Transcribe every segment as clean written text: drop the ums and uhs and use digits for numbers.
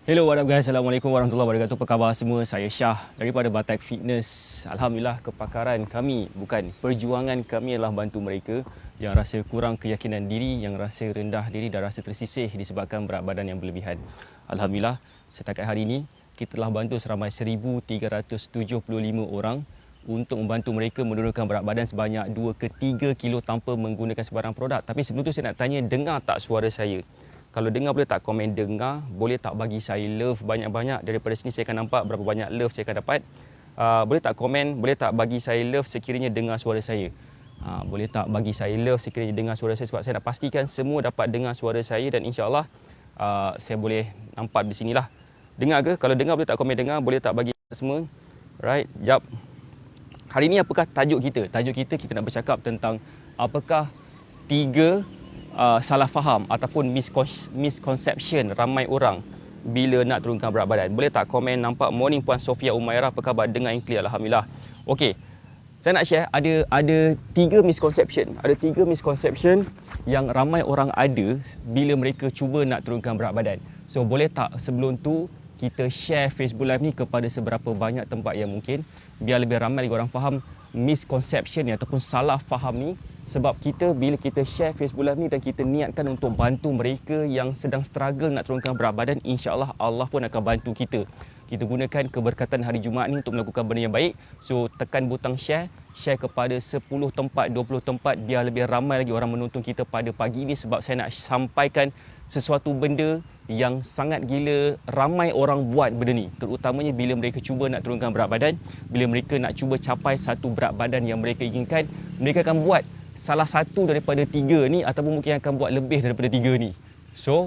Hello, what up guys? Assalamualaikum warahmatullahi wabarakatuh. Apa khabar semua? Saya Syah daripada Batak Fitness. Alhamdulillah, kepakaran kami, bukan, perjuangan kami adalah bantu mereka yang rasa kurang keyakinan diri, yang rasa rendah diri dan rasa tersisih disebabkan berat badan yang berlebihan. Alhamdulillah, setakat hari ini kita telah bantu seramai 1,375 orang untuk membantu mereka menurunkan berat badan sebanyak 2 ke 3 kilo tanpa menggunakan sebarang produk. Tapi sebelum tu saya nak tanya, dengar tak suara saya? Kalau dengar boleh tak komen dengar, boleh tak bagi saya love banyak-banyak. Daripada sini saya akan nampak berapa banyak love saya akan dapat. Boleh tak komen, boleh tak bagi saya love sekiranya dengar suara saya. Boleh tak bagi saya love sekiranya dengar suara saya, sebab saya nak pastikan semua dapat dengar suara saya dan insya-Allah saya boleh nampak di sinilah. Dengar ke? Kalau dengar boleh tak komen dengar, boleh tak bagi semua. Right, jap. Hari ini apakah tajuk kita? Tajuk kita nak bercakap tentang apakah tiga salah faham ataupun misconception ramai orang bila nak turunkan berat badan. Boleh tak komen? Nampak morning Puan Sofia Umairah, apa khabar? Dengar yang clear, alhamdulillah. Okey. Saya nak share ada tiga misconception yang ramai orang ada bila mereka cuba nak turunkan berat badan. So boleh tak sebelum tu kita share Facebook Live ni kepada seberapa banyak tempat yang mungkin, biar lebih ramai lagi orang faham misconception ni ataupun salah faham ni. Sebab bila kita share Facebook Live ni dan kita niatkan untuk bantu mereka yang sedang struggle nak turunkan berat badan, insya-Allah Allah pun akan bantu kita. Kita gunakan keberkatan hari Jumaat ni untuk melakukan benda yang baik. So tekan butang share kepada 10 tempat, 20 tempat, biar lebih ramai lagi orang menonton kita pada pagi ni. Sebab saya nak sampaikan sesuatu benda yang sangat gila ramai orang buat benda ni, terutamanya bila mereka cuba nak turunkan berat badan, bila mereka nak cuba capai satu berat badan yang mereka inginkan, mereka akan buat salah satu daripada tiga ni ataupun mungkin akan buat lebih daripada tiga ni. So,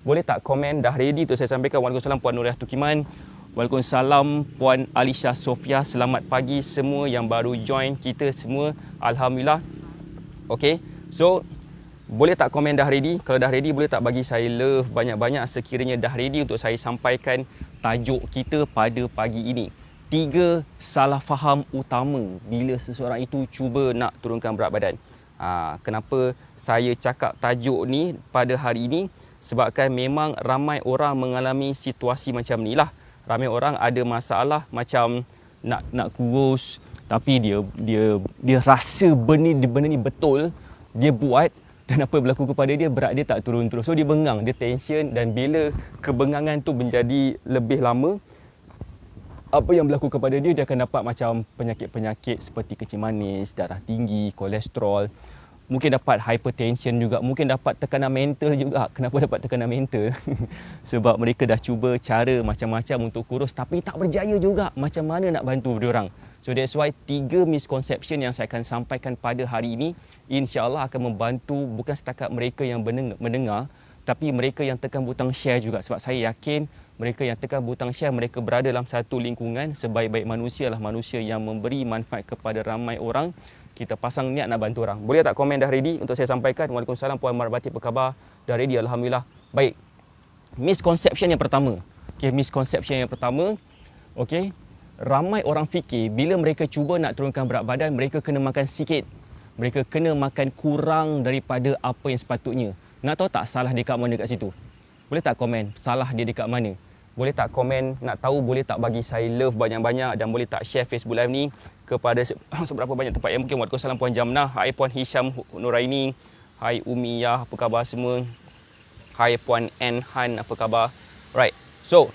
boleh tak komen dah ready untuk saya sampaikan? Waalaikumsalam Puan Nuriyah Tukiman. Waalaikumsalam Puan Alisha Sofia. Selamat pagi semua yang baru join kita semua. Alhamdulillah. Okey. So, boleh tak komen dah ready? Kalau dah ready, boleh tak bagi saya love banyak-banyak sekiranya dah ready untuk saya sampaikan tajuk kita pada pagi ini. Tiga salah faham utama bila seseorang itu cuba nak turunkan berat badan. Kenapa saya cakap tajuk ni pada hari ini? Sebabkan memang ramai orang mengalami situasi macam ni lah. Ramai orang ada masalah macam nak kurus, tapi dia rasa benda ni betul, dia buat, dan apa yang berlaku kepada dia, berat dia tak turun terus. So dia bengang, dia tension, dan bila kebengangan tu menjadi lebih lama, apa yang berlaku kepada dia, dia akan dapat macam penyakit-penyakit seperti kencing manis, darah tinggi, kolesterol, mungkin dapat hypertension juga, mungkin dapat tekanan mental juga. Kenapa dapat tekanan mental? Sebab mereka dah cuba cara macam-macam untuk kurus tapi tak berjaya juga. Macam mana nak bantu dia orang? So that's why tiga misconception yang saya akan sampaikan pada hari ini, insya-Allah akan membantu bukan setakat mereka yang mendengar, tapi mereka yang tekan butang share juga. Sebab saya yakin mereka yang tekan butang share, mereka berada dalam satu lingkungan. Sebaik-baik manusia adalah manusia yang memberi manfaat kepada ramai orang. Kita pasang niat nak bantu orang. Boleh tak komen dah ready untuk saya sampaikan? Waalaikumsalam Puan Marbati, apa khabar? Dah ready, alhamdulillah. Baik. Misconception yang pertama. Okey, misconception yang pertama. Okey. Ramai orang fikir bila mereka cuba nak turunkan berat badan, mereka kena makan sikit. Mereka kena makan kurang daripada apa yang sepatutnya. Nak tahu tak salah dia kat mana kat situ? Boleh tak komen salah dia dekat mana? Boleh tak komen, nak tahu boleh tak bagi saya love banyak-banyak, dan boleh tak share Facebook Live ni kepada seberapa banyak tempat yang mungkin. Waalaikumsalam Puan Jamnah. Hai Puan Hisham Nuraini. Hai Umiyah, apa khabar semua? Hai Puan N Han, apa khabar? Right. So,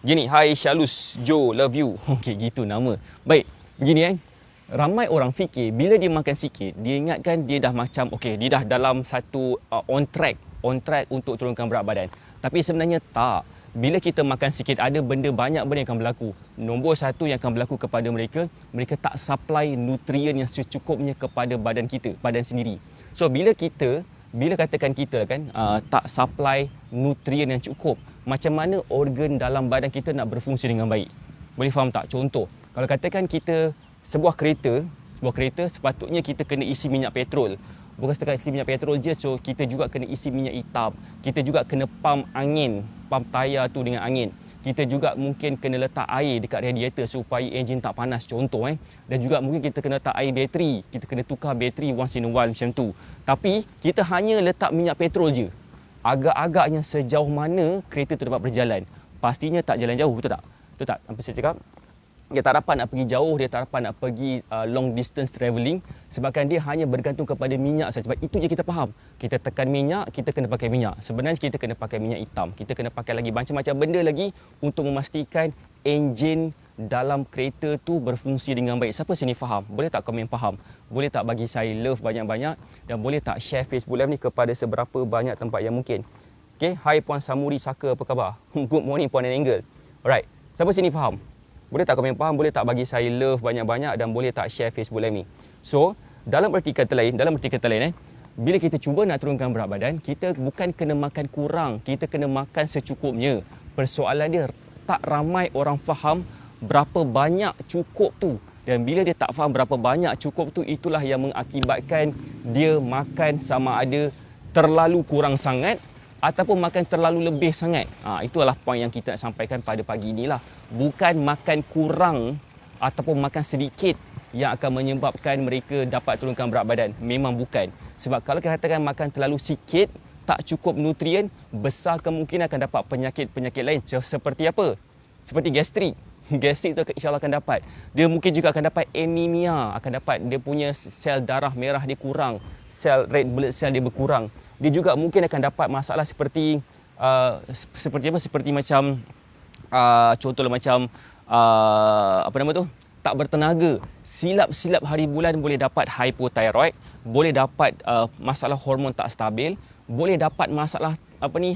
gini, hai Shalus Jo, love you. Okey, gitu nama. Baik, begini ramai orang fikir bila dia makan sikit, dia ingatkan dia dah macam okey, dia dah dalam satu on track untuk turunkan berat badan. Tapi sebenarnya tak. Bila kita makan sikit, ada banyak benda yang akan berlaku. Nombor satu yang akan berlaku kepada mereka tak supply nutrien yang secukupnya kepada badan kita, badan sendiri. So bila katakan kita kan tak supply nutrien yang cukup, macam mana organ dalam badan kita nak berfungsi dengan baik? Boleh faham tak? Contoh, kalau katakan kita sebuah kereta sepatutnya kita kena isi minyak petrol. Bukan setakat isi minyak petrol je, so kita juga kena isi minyak hitam. Kita juga kena pump tayar tu dengan angin. Kita juga mungkin kena letak air dekat radiator supaya enjin tak panas, contoh Dan juga mungkin kita kena letak air bateri. Kita kena tukar bateri once in a while macam tu. Tapi kita hanya letak minyak petrol je. Agak-agaknya sejauh mana kereta tu dapat berjalan? pastinya tak jalan jauh, betul tak? Betul tak? Apa saya cakap? Dia tak dapat nak pergi jauh, dia tak dapat nak pergi long distance travelling sebabkan dia hanya bergantung kepada minyak saja. Sebab itu je kita faham. Kita tekan minyak, kita kena pakai minyak. Sebenarnya kita kena pakai minyak hitam. Kita kena pakai lagi macam-macam benda lagi untuk memastikan enjin dalam kereta tu berfungsi dengan baik. Siapa sini faham? Boleh tak komen faham? Boleh tak bagi saya love banyak-banyak dan boleh tak share Facebook Live ni kepada seberapa banyak tempat yang mungkin. Okay, hai Puan Samuri Saka, apa khabar? Good morning Puan Angle. Alright, siapa sini faham? Boleh tak komen faham? Boleh tak bagi saya love banyak-banyak dan boleh tak share Facebook Live ni? So, dalam erti kata lain, bila kita cuba nak turunkan berat badan, kita bukan kena makan kurang, kita kena makan secukupnya. Persoalan dia, tak ramai orang faham berapa banyak cukup tu. Dan bila dia tak faham berapa banyak cukup tu, itulah yang mengakibatkan dia makan sama ada terlalu kurang sangat ataupun makan terlalu lebih sangat. Itulah poin yang kita nak sampaikan pada pagi inilah. Bukan makan kurang ataupun makan sedikit yang akan menyebabkan mereka dapat turunkan berat badan. Memang bukan. Sebab kalau kita katakan makan terlalu sikit, tak cukup nutrien, besar kemungkinan akan dapat penyakit-penyakit lain. Seperti apa? Seperti gastrik. Gastrik tu insyaAllah akan dapat. Dia mungkin juga akan dapat anemia. Akan dapat dia punya sel darah merah dia kurang. Sel red blood cell dia berkurang. Dia juga mungkin akan dapat masalah seperti seperti macam contohlah macam apa nama tu, tak bertenaga, silap-silap hari bulan boleh dapat hypothyroid, boleh dapat masalah hormon tak stabil, boleh dapat masalah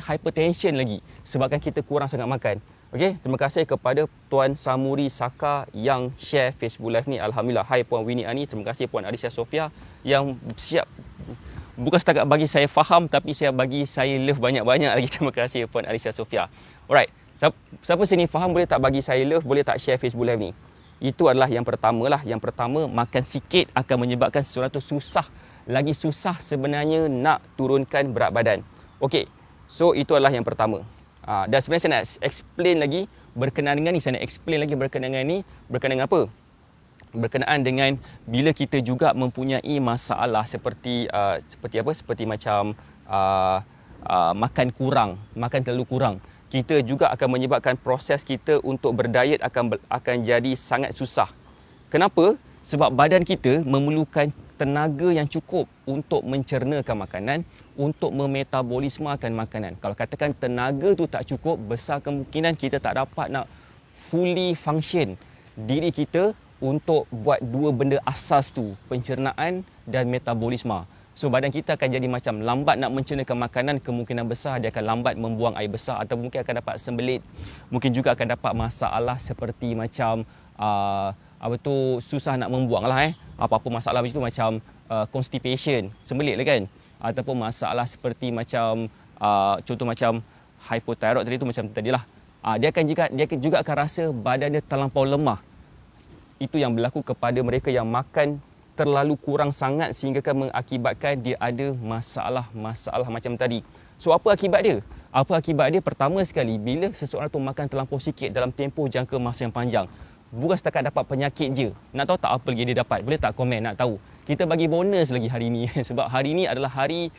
hypertension lagi sebabkan kita kurang sangat makan. Okey, terima kasih kepada Tuan Samuri Saka yang share Facebook Live ni. Alhamdulillah. Hai Puan Winnie Ani, terima kasih Puan Alicia Sofia yang siap bukan setakat bagi saya faham tapi bagi saya love banyak-banyak lagi. Terima kasih Puan Alicia Sofia. Alright, siapa sini faham boleh tak bagi saya love, boleh tak share Facebook Live ni? Itu adalah yang pertama lah. Yang pertama, makan sikit akan menyebabkan sesuatu susah. Lagi susah sebenarnya nak turunkan berat badan. Okey, so itu adalah yang pertama. Dan sebenarnya saya nak explain lagi berkenaan dengan ni. Saya nak explain lagi berkenaan dengan ni. Berkenaan dengan apa? Berkenaan dengan bila kita juga mempunyai masalah seperti macam makan kurang, makan terlalu kurang. Kita juga akan menyebabkan proses kita untuk berdiet akan jadi sangat susah. Kenapa? Sebab badan kita memerlukan tenaga yang cukup untuk mencernakan makanan, untuk memetabolismakan makanan. Kalau katakan tenaga tu tak cukup, besar kemungkinan kita tak dapat nak fully function diri kita untuk buat dua benda asas tu, pencernaan dan metabolisma. So badan kita akan jadi macam lambat nak mencernakan makanan, kemungkinan besar dia akan lambat membuang air besar atau mungkin akan dapat sembelit. Mungkin juga akan dapat masalah seperti macam susah nak membuang lah apa-apa masalah macam tu, macam constipation, sembelit lah kan, ataupun masalah seperti macam contoh macam hypothyroid tadi tu, macam tadilah dia juga akan rasa badan dia terlampau lemah. Itu yang berlaku kepada mereka yang makan terlalu kurang sangat sehingga akan mengakibatkan dia ada masalah macam tadi. So apa akibat dia? Pertama sekali, bila seseorang tu makan terlampau sikit dalam tempoh jangka masa yang panjang, bukan setakat dapat penyakit je. Nak tahu tak apa lagi dia dapat? Boleh tak komen nak tahu? Kita bagi bonus lagi hari ni sebab hari ni adalah hari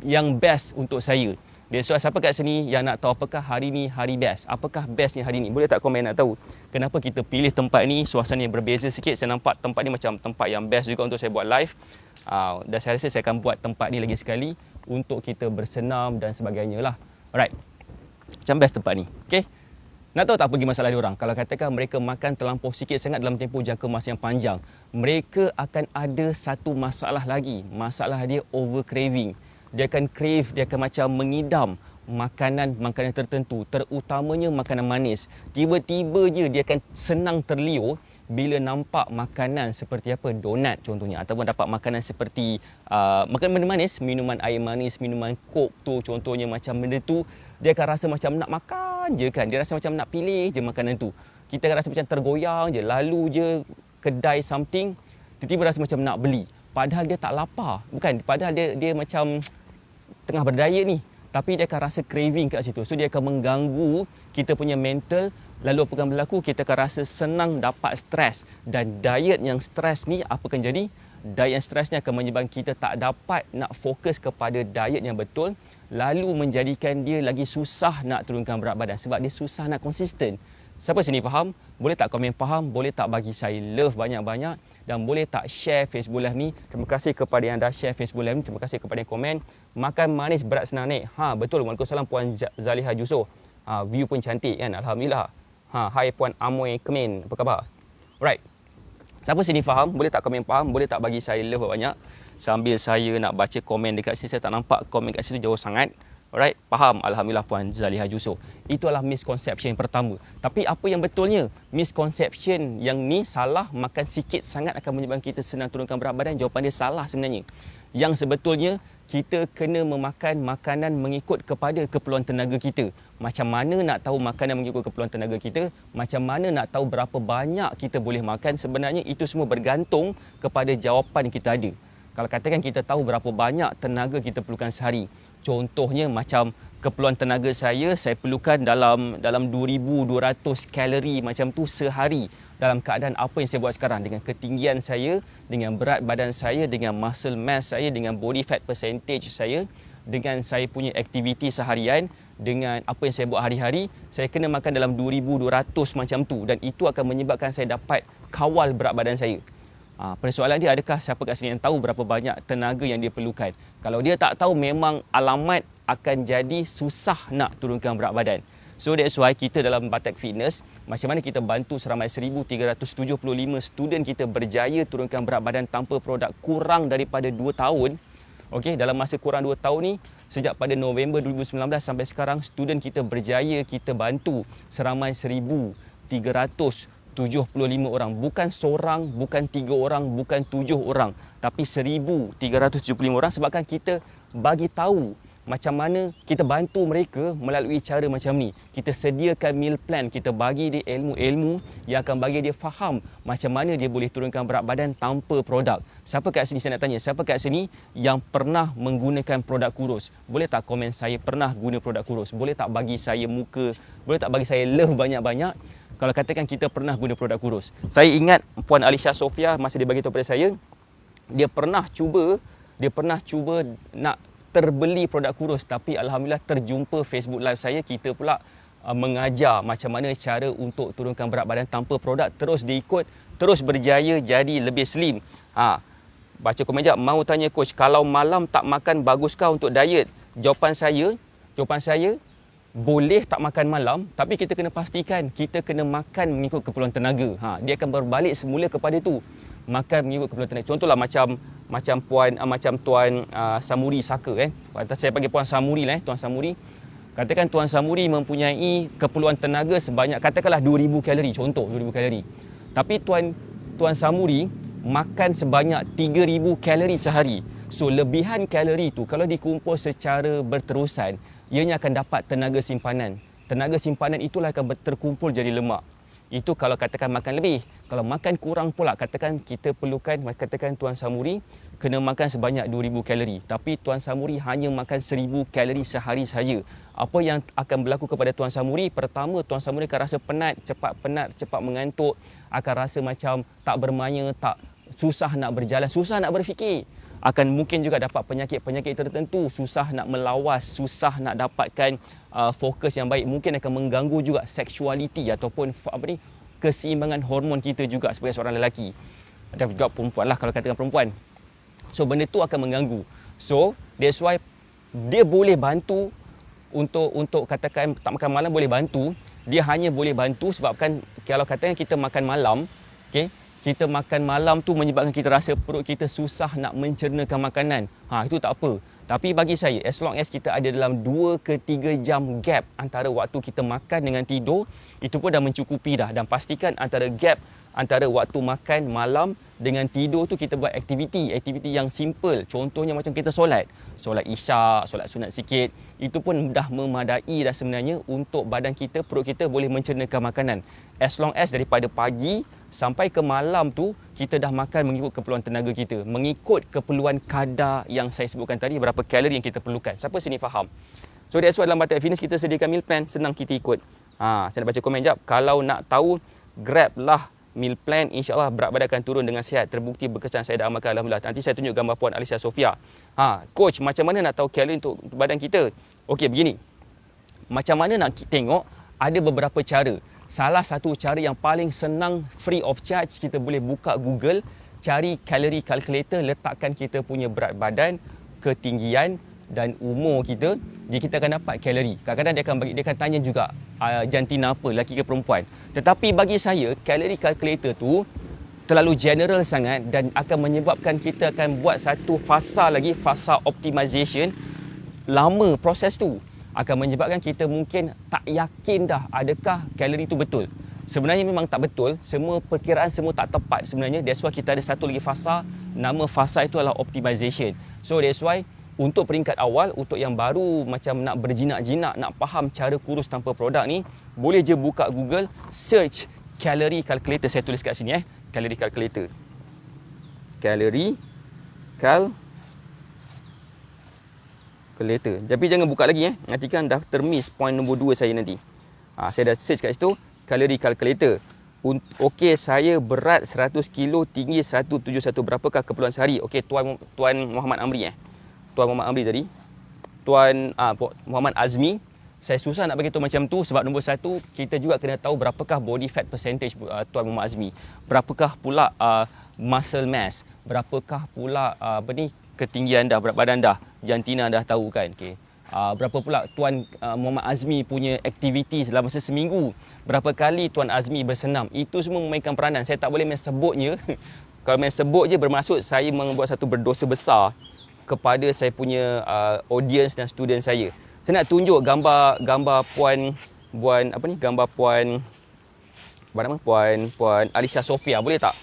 yang best untuk saya. So siapa kat sini yang nak tahu apakah hari ni hari best? Apakah bestnya hari ni? Boleh tak komen nak tahu? Kenapa kita pilih tempat ni? Suasana yang berbeza sikit. Saya nampak tempat ni macam tempat yang best juga untuk saya buat live. Dan saya rasa saya akan buat tempat ni lagi sekali untuk kita bersenam dan sebagainya lah. Alright. Macam best tempat ni. Okay. Nak tahu tak apa lagi masalah diorang? Kalau katakan mereka makan terlampau sikit sangat dalam tempoh jangka masa yang panjang, mereka akan ada satu masalah lagi. Masalah dia over craving. Dia akan crave, dia akan macam mengidam makanan tertentu, terutamanya makanan manis. Tiba-tiba je dia akan senang terliur bila nampak makanan seperti apa, donat contohnya, ataupun dapat makanan seperti makanan manis, minuman air manis, minuman Coke tu contohnya, macam benda tu dia akan rasa macam nak makan je kan. Dia rasa macam nak pilih je makanan tu. Kita akan rasa macam tergoyang je, lalu je kedai something, tiba-tiba rasa macam nak beli. Padahal dia tak lapar. Bukan, padahal dia macam tengah berdiet ni. Tapi dia akan rasa craving kat situ. So dia akan mengganggu kita punya mental. Lalu apa akan berlaku? Kita akan rasa senang dapat stres. Dan diet yang stres ni apa akan jadi? Diet yang stres ni akan menyebabkan kita tak dapat nak fokus kepada diet yang betul. lalu menjadikan dia lagi susah nak turunkan berat badan sebab dia susah nak konsisten. Siapa sini faham? Boleh tak komen faham? Boleh tak bagi saya love banyak-banyak? Dan boleh tak share Facebook Live ni? Terima kasih kepada yang dah share Facebook Live ni. Terima kasih kepada yang komen. Makan manis berat senang naik. Betul. Waalaikumsalam Puan Zaliha Jusoh. View pun cantik kan? Alhamdulillah. Hai Puan Amoy Kemin. Apa khabar? Alright. Siapa sini faham? Boleh tak komen faham? Boleh tak bagi saya love banyak? Sambil saya nak baca komen dekat sini, saya tak nampak komen dekat situ, jauh sangat. Alright, faham? Alhamdulillah Puan Zaliha Jusoh. Itu adalah misconception yang pertama. Tapi apa yang betulnya? Misconception yang ni salah, makan sikit sangat akan menyebabkan kita senang turunkan berat badan. Jawapan dia salah sebenarnya. Yang sebetulnya, kita kena memakan makanan mengikut kepada keperluan tenaga kita. Macam mana nak tahu makanan mengikut keperluan tenaga kita? Macam mana nak tahu berapa banyak kita boleh makan? Sebenarnya itu semua bergantung kepada jawapan yang kita ada. Kalau katakan kita tahu berapa banyak tenaga kita perlukan sehari. Contohnya macam keperluan tenaga saya perlukan dalam 2,200 kalori macam tu sehari. Dalam keadaan apa yang saya buat sekarang, dengan ketinggian saya, dengan berat badan saya, dengan muscle mass saya, dengan body fat percentage saya, dengan saya punya aktiviti seharian, dengan apa yang saya buat hari-hari, saya kena makan dalam 2,200 macam tu, dan itu akan menyebabkan saya dapat kawal berat badan saya. Persoalan dia, adakah siapa kat sini yang tahu berapa banyak tenaga yang dia perlukan? Kalau dia tak tahu, memang alamat akan jadi susah nak turunkan berat badan. So that's why kita dalam Batak Fitness, macam mana kita bantu seramai 1,375 student kita berjaya turunkan berat badan tanpa produk kurang daripada 2 tahun. Okey, dalam masa kurang 2 tahun ni, sejak pada November 2019 sampai sekarang, student kita berjaya kita bantu seramai 1,375 orang. Bukan seorang, bukan 3 orang, bukan 7 orang, tapi 1,375 orang, sebabkan kita bagi tahu macam mana kita bantu mereka melalui cara macam ni. Kita sediakan meal plan, kita bagi dia ilmu-ilmu yang akan bagi dia faham macam mana dia boleh turunkan berat badan tanpa produk. Siapa kat sini, saya nak tanya, siapa kat sini yang pernah menggunakan produk kurus? Boleh tak komen saya pernah guna produk kurus? Boleh tak bagi saya muka? Boleh tak bagi saya love banyak-banyak? Kalau katakan kita pernah guna produk kurus. Saya ingat Puan Alisha Sofia masa dia bagi tahu pada saya, dia pernah cuba nak terbeli produk kurus, tapi alhamdulillah terjumpa Facebook Live saya, kita pula mengajar macam mana cara untuk turunkan berat badan tanpa produk, terus diikut, terus berjaya jadi lebih slim. Baca komen jap, mau tanya coach, kalau malam tak makan baguskah untuk diet? Jawapan saya boleh tak makan malam, tapi kita kena pastikan kita kena makan mengikut keperluan tenaga. Dia akan berbalik semula kepada tu. Makan mengikut keperluan tenaga. Contohlah macam Tuan Samuri Saka kan. Saya panggil Puan Samuri lah, Tuan Samuri. Katakan Tuan Samuri mempunyai keperluan tenaga sebanyak katakanlah 2,000 kalori, contoh 2,000 kalori. Tapi Tuan Samuri makan sebanyak 3,000 kalori sehari. So lebihan kalori tu kalau dikumpul secara berterusan, ianya akan dapat tenaga simpanan. Tenaga simpanan itulah akan terkumpul jadi lemak. Itu kalau katakan makan lebih. Kalau makan kurang pula, katakan kita perlukan, katakan Tuan Samuri kena makan sebanyak 2,000 kalori. Tapi Tuan Samuri hanya makan 1,000 kalori sehari saja. Apa yang akan berlaku kepada Tuan Samuri? Pertama, Tuan Samuri akan rasa penat, cepat mengantuk. Akan rasa macam tak bermaya, susah nak berjalan, susah nak berfikir. Akan mungkin juga dapat penyakit-penyakit tertentu, susah nak melawas, susah nak dapatkan fokus yang baik. Mungkin akan mengganggu juga seksualiti ataupun keseimbangan hormon kita juga sebagai seorang lelaki. Ada juga perempuan lah kalau katakan perempuan. So benda tu akan mengganggu. So that's why dia boleh bantu untuk katakan tak makan malam, boleh bantu. Dia hanya boleh bantu sebabkan kalau katakan kita makan malam, okey, kita makan malam tu menyebabkan kita rasa perut kita susah nak mencernakan makanan. Itu tak apa. Tapi bagi saya, as long as kita ada dalam 2 ke 3 jam gap antara waktu kita makan dengan tidur, itu pun dah mencukupi dah. Dan pastikan antara gap antara waktu makan malam dengan tidur tu kita buat aktiviti yang simple. Contohnya macam kita solat isyak, solat sunat sikit. Itu pun dah memadai dah sebenarnya untuk badan kita, perut kita boleh mencernakan makanan. As long as daripada pagi sampai ke malam tu kita dah makan mengikut keperluan tenaga kita, mengikut keperluan kadar yang saya sebutkan tadi, berapa kalori yang kita perlukan. Siapa sini faham? So that's why dalam Batak Fitness kita sediakan meal plan, senang kita ikut. Saya nak baca komen jap. Kalau nak tahu, grab lah meal plan, insyaAllah berat badan akan turun dengan sihat. Terbukti berkesan, saya dah amalkan Alhamdulillah. Nanti saya tunjuk gambar Puan Alicia Sofia. Coach, macam mana nak tahu kalori untuk badan kita? Okey, begini. Macam mana nak tengok? Ada beberapa cara. Salah satu cara yang paling senang, free of charge, kita boleh buka Google, cari calorie calculator, letakkan kita punya berat badan, ketinggian dan umur kita, kita akan dapat kalori. Kadang-kadang dia akan tanya juga jantina apa, lelaki ke perempuan. Tetapi bagi saya, calorie calculator tu terlalu general sangat dan akan menyebabkan kita akan buat satu fasa lagi, fasa optimization. Lama proses tu akan menyebabkan kita mungkin tak yakin dah adakah kalori itu betul. Sebenarnya memang tak betul, semua perkiraan semua tak tepat sebenarnya. That's why kita ada satu lagi fasa, nama fasa itu adalah optimization. So that's why untuk peringkat awal, untuk yang baru macam nak berjinak-jinak, nak faham cara kurus tanpa produk ni, boleh je buka Google, search calorie calculator. Saya tulis kat sini calorie calculator. Calorie calculator. Tapi jangan buka lagi nanti kan dah termiss point nombor 2 saya nanti. Saya dah search kat situ calorie calculator. Okey, saya berat 100 kilo, tinggi 171. Berapakah keperluan sehari? Okey, Tuan Muhammad Amri Tuan Muhammad Amri tadi. Tuan Muhammad Azmi. Saya susah nak bagi tahu macam tu sebab nombor 1 kita juga kena tahu berapakah body fat percentage Tuan Muhammad Azmi. Berapakah pula muscle mass? Berapakah pula ketinggian dah, berat badan dah, jantina dah tahu kan. Okey. Berapa pula Tuan Muhammad Azmi punya aktiviti dalam masa seminggu, berapa kali Tuan Azmi bersenam, itu semua memainkan peranan. Saya tak boleh main sebutnya. Kalau main sebut je bermaksud saya membuat satu berdosa besar kepada saya punya audience dan student saya. Saya nak tunjuk gambar Puan Alicia Sofia, boleh tak?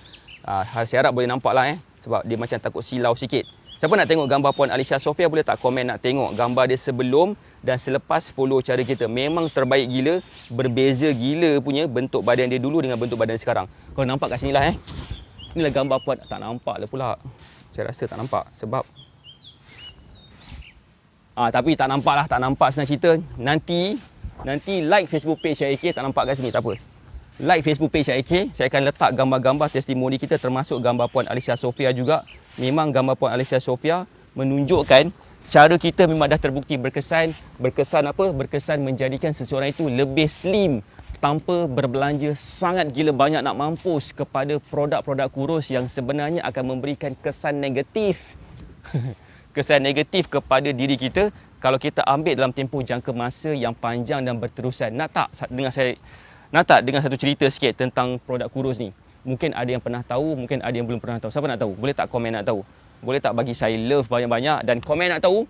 Saya harap boleh nampak lah sebab dia macam takut silau sikit. Siapa nak tengok gambar Puan Alicia Sofia, boleh tak komen nak tengok gambar dia sebelum dan selepas follow cara kita. Memang terbaik gila, berbeza gila punya bentuk badan dia dulu dengan bentuk badan dia sekarang. Kalau nampak kat sini lah inilah gambar Puan. Tak nampak lah pula. Saya rasa tak nampak sebab tapi tak nampak senang cerita. Nanti like Facebook page IK, tak nampak kat sini, tak apa. Like Facebook page IK, saya akan letak gambar-gambar testimoni kita termasuk gambar Puan Alicia Sofia juga. Memang gambar Puan Alicia Sofia menunjukkan cara kita memang dah terbukti berkesan. Berkesan menjadikan seseorang itu lebih slim tanpa berbelanja sangat gila banyak nak mampus kepada produk-produk kurus yang sebenarnya akan memberikan kesan negatif. Kesan negatif kepada diri kita kalau kita ambil dalam tempoh jangka masa yang panjang dan berterusan. Nak tak dengar satu cerita sikit tentang produk kurus ni? Mungkin ada yang pernah tahu, mungkin ada yang belum pernah tahu. Siapa nak tahu? Boleh tak komen nak tahu? Boleh tak bagi saya love banyak-banyak dan komen nak tahu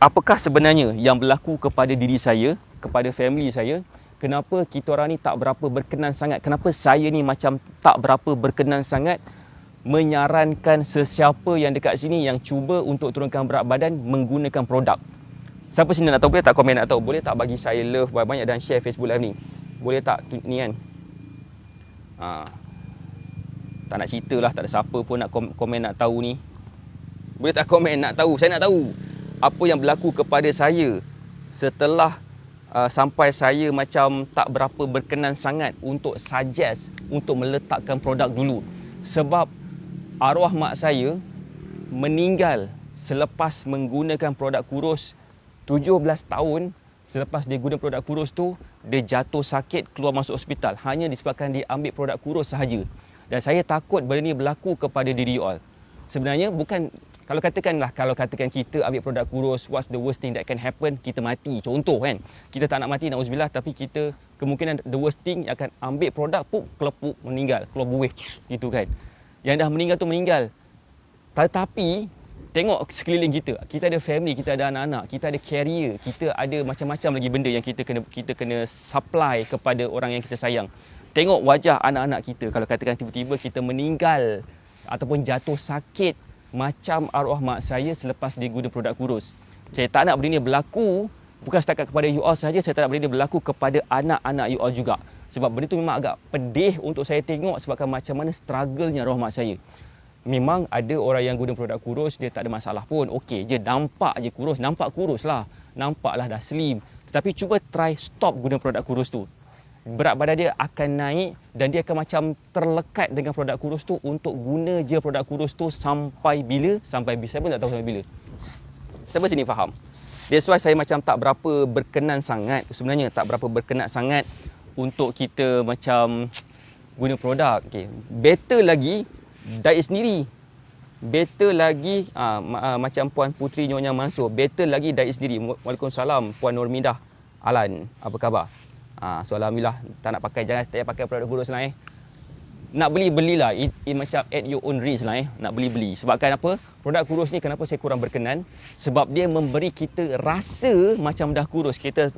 apakah sebenarnya yang berlaku kepada diri saya, kepada family saya? Kenapa kita orang ni tak berapa berkenan sangat? Kenapa saya ni macam tak berapa berkenan sangat menyarankan sesiapa yang dekat sini yang cuba untuk turunkan berat badan menggunakan produk? Siapa sini nak tahu? Boleh tak komen nak tahu? Boleh tak bagi saya love banyak-banyak dan share Facebook Live ni? Boleh tak ni kan? Tak nak cerita lah, tak ada siapa pun nak komen nak tahu ni. Boleh tak komen nak tahu? Saya nak tahu apa yang berlaku kepada saya setelah sampai saya macam tak berapa berkenan sangat untuk suggest untuk meletakkan produk dulu. Sebab arwah mak saya meninggal selepas menggunakan produk kurus 17 tahun. Selepas dia guna produk kurus tu, dia jatuh sakit, keluar masuk hospital hanya disebabkan dia ambil produk kurus sahaja. Dan saya takut benda ni berlaku kepada diri you all. Sebenarnya bukan, kalau katakan kita ambil produk kurus, what's the worst thing that can happen? Kita mati. Contoh kan. Kita tak nak mati, na'udzubillah, tapi kita kemungkinan the worst thing akan ambil produk kelepuk, meninggal, keluar buih gitu kan. Yang dah meninggal tu meninggal. Tetapi tengok sekeliling kita. Kita ada family, kita ada anak-anak, kita ada carrier, kita ada macam-macam lagi benda yang kita kena supply kepada orang yang kita sayang. Tengok wajah anak-anak kita. Kalau katakan tiba-tiba kita meninggal ataupun jatuh sakit macam arwah mak saya selepas dia guna produk kurus. Saya tak nak benda ni berlaku bukan setakat kepada you all saja, saya tak nak benda ni berlaku kepada anak-anak you all juga. Sebab benda tu memang agak pedih untuk saya tengok sebabkan macam mana struggle-nya arwah mak saya. Memang ada orang yang guna produk kurus, dia tak ada masalah pun. Okey je, nampak je kurus, nampak kurus lah. Nampaklah dah slim. Tetapi cuba try stop guna produk kurus tu. berat badan dia akan naik dan dia akan macam terlekat dengan produk kurus tu untuk guna je produk kurus tu sampai bila? Sampai bila. Saya pun tak tahu sampai bila. Siapa sini faham? That's why saya macam tak berapa berkenan sangat, sebenarnya tak berapa berkenan sangat untuk kita macam guna produk. Okay. Better lagi diet sendiri. Better lagi macam Puan Putri Nyonya Mansur, better lagi diet sendiri. Waalaikumsalam Puan Nurmidah Alan, apa khabar? So alhamdulillah, tak nak pakai, jangan tak pakai produk kurus lah Nak belilah, macam at your own risk lah nak beli. Sebabkan apa? Produk kurus ni kenapa saya kurang berkenan? Sebab dia memberi kita rasa macam dah kurus. Kita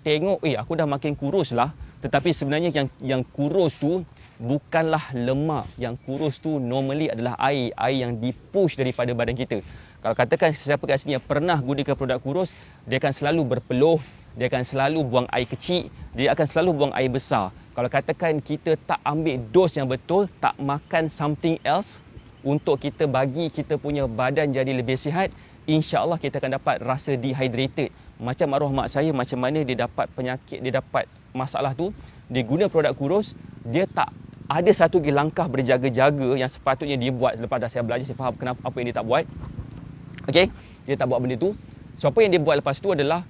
tengok, aku dah makin kurus lah. Tetapi sebenarnya yang kurus tu bukanlah lemak. Yang kurus tu normally adalah air yang dipush daripada badan kita. Kalau katakan siapa kat sini yang pernah gunakan produk kurus, dia akan selalu berpeluh, dia akan selalu buang air kecil, dia akan selalu buang air besar. Kalau katakan kita tak ambil dos yang betul, tak makan something else untuk kita bagi kita punya badan jadi lebih sihat, insya-Allah kita akan dapat rasa dehydrated. Macam arwah mak saya, macam mana dia dapat penyakit, dia dapat masalah tu, dia guna produk kurus, dia tak ada satu lagi langkah berjaga-jaga yang sepatutnya dia buat. Selepas dah saya belajar, saya faham kenapa apa yang dia tak buat. Okey, dia tak buat benda tu. So apa yang dia buat lepas tu adalah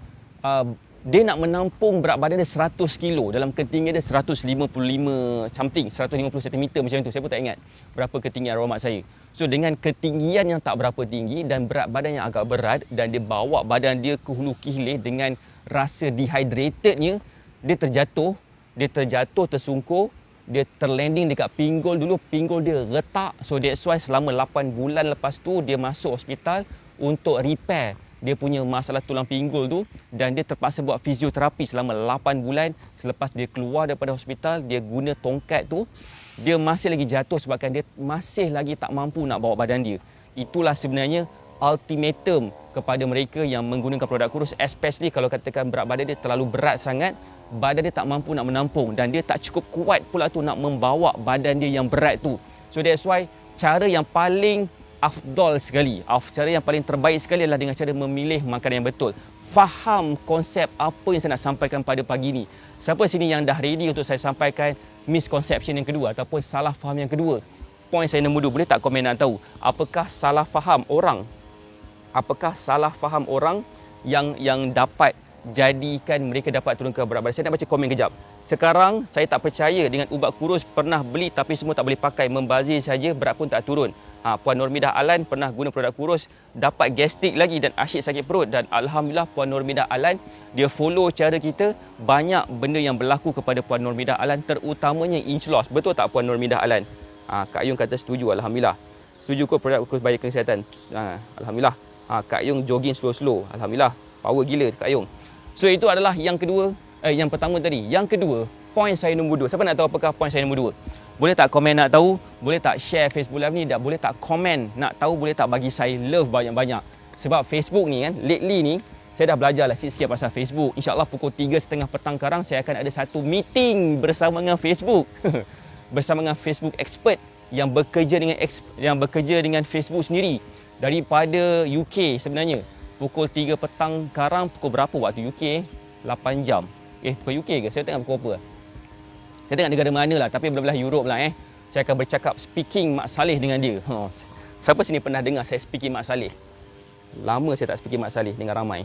dia nak menampung berat badan dia 100 kilo dalam ketinggian dia 155 something, 150 cm macam tu. Saya pun tak ingat berapa ketinggian arwah mak saya. So dengan ketinggian yang tak berapa tinggi dan berat badan yang agak berat, dan dia bawa badan dia ke hulu ke hilir dengan rasa dehydratednya, dia terjatuh tersungkur, dia terlanding dekat pinggul dulu, pinggul dia retak. So that's why selama 8 bulan lepas tu dia masuk hospital untuk repair dia punya masalah tulang pinggul tu, dan dia terpaksa buat fizioterapi selama 8 bulan. Selepas dia keluar daripada hospital, dia guna tongkat tu, dia masih lagi jatuh sebabkan dia masih lagi tak mampu nak bawa badan dia. Itulah sebenarnya ultimatum kepada mereka yang menggunakan produk kurus, especially kalau katakan berat badan dia terlalu berat sangat, badan dia tak mampu nak menampung dan dia tak cukup kuat pula tu nak membawa badan dia yang berat tu. So that's why cara yang paling afdal sekali, cara yang paling terbaik sekali adalah dengan cara memilih makanan yang betul. Faham konsep apa yang saya nak sampaikan pada pagi ni. Siapa sini yang dah ready untuk saya sampaikan misconception yang kedua ataupun salah faham yang kedua? Point saya nombor 2, boleh tak komen nak tahu apakah salah faham orang? Apakah salah faham orang yang dapat jadikan mereka dapat turunkan berat badan? Saya nak baca komen kejap. Sekarang saya tak percaya dengan ubat kurus, pernah beli tapi semua tak boleh pakai, membazir saja, berat pun tak turun. Puan Nurmidah Alan pernah guna produk kurus, dapat gastrik lagi dan asyik sakit perut, dan alhamdulillah Puan Nurmidah Alan dia follow cara kita. Banyak benda yang berlaku kepada Puan Nurmidah Alan, terutamanya inch loss. Betul tak Puan Nurmidah Alan? Kak Yung kata setuju, alhamdulillah. Setuju kot produk kurus bagi kesihatan. Alhamdulillah. Kak Yung jogging slow-slow, alhamdulillah. Power gila Kak Yung. So itu adalah yang kedua, yang pertama tadi. Yang kedua, point saya nombor 2. Siapa nak tahu apakah point saya nombor 2? Boleh tak komen nak tahu? Boleh tak share Facebook Live ni? Dan boleh tak komen nak tahu? Boleh tak bagi saya love banyak-banyak? Sebab Facebook ni kan, lately ni, saya dah belajar lah sikit-sikit pasal Facebook. InsyaAllah pukul 3.30 petang sekarang, saya akan ada satu meeting bersama dengan Facebook. Bersama dengan Facebook expert yang bekerja dengan Facebook sendiri. Daripada UK sebenarnya. Pukul 3 petang sekarang, pukul berapa waktu UK? 8 jam. Pukul UK ke? Saya tengok pukul apa? Saya tengok negara mana lah, tapi belah-belah Europe lah Saya akan bercakap speaking Mak Saleh dengan dia. Siapa sini pernah dengar saya speaking Mak Saleh? Lama saya tak speaking Mak Saleh dengan ramai.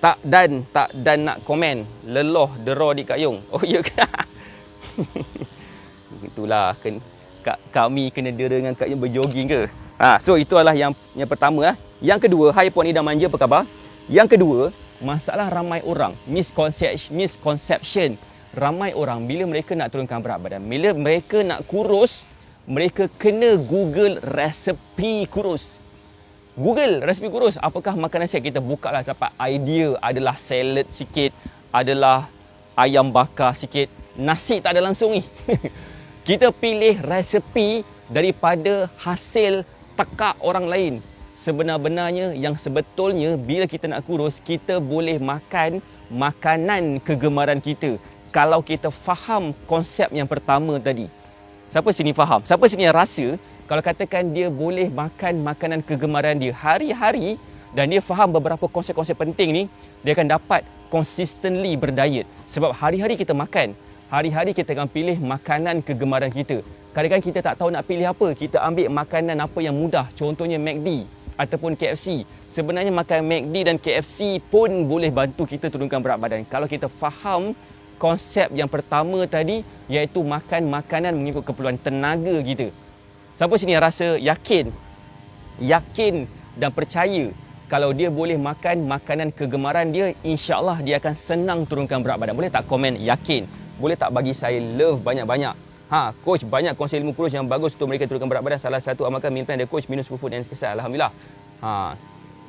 Tak dan nak komen. Leloh dera di Kak Yung. Oh ya ke? Itulah kami kena dera dengan Kak Yung berjoging ke? So itu adalah yang pertama. Yang kedua, hai Puan Ida Manja, apa khabar? Yang kedua, masalah ramai orang, misconception. Ramai orang bila mereka nak turunkan berat badan, bila mereka nak kurus, mereka kena Google resepi kurus. Google resepi kurus, apakah makanan sihat? Kita buka lah, dapat idea adalah salad sikit, adalah ayam bakar sikit, nasi tak ada langsung ni. Kita pilih resepi daripada hasil tekak orang lain. Sebenar-benarnya yang sebetulnya bila kita nak kurus, kita boleh makan makanan kegemaran kita. Kalau kita faham konsep yang pertama tadi. Siapa sini faham? Siapa sini yang rasa kalau katakan dia boleh makan makanan kegemaran dia hari-hari dan dia faham beberapa konsep-konsep penting ni, dia akan dapat consistently berdiet. Sebab hari-hari kita makan, hari-hari kita akan pilih makanan kegemaran kita. Kadang-kadang kita tak tahu nak pilih apa, kita ambil makanan apa yang mudah, contohnya McD ataupun KFC. Sebenarnya makan McD dan KFC pun boleh bantu kita turunkan berat badan kalau kita faham konsep yang pertama tadi, iaitu makan makanan mengikut keperluan tenaga kita. Siapa sini yang rasa yakin dan percaya kalau dia boleh makan makanan kegemaran dia, insya-Allah dia akan senang turunkan berat badan? Boleh tak komen yakin? Boleh tak bagi saya love banyak-banyak? Coach banyak kongsi ilmu kurus yang bagus untuk mereka turunkan berat badan. Salah satu amalkan meal plan dia coach, minum superfood dan kesal. Alhamdulillah.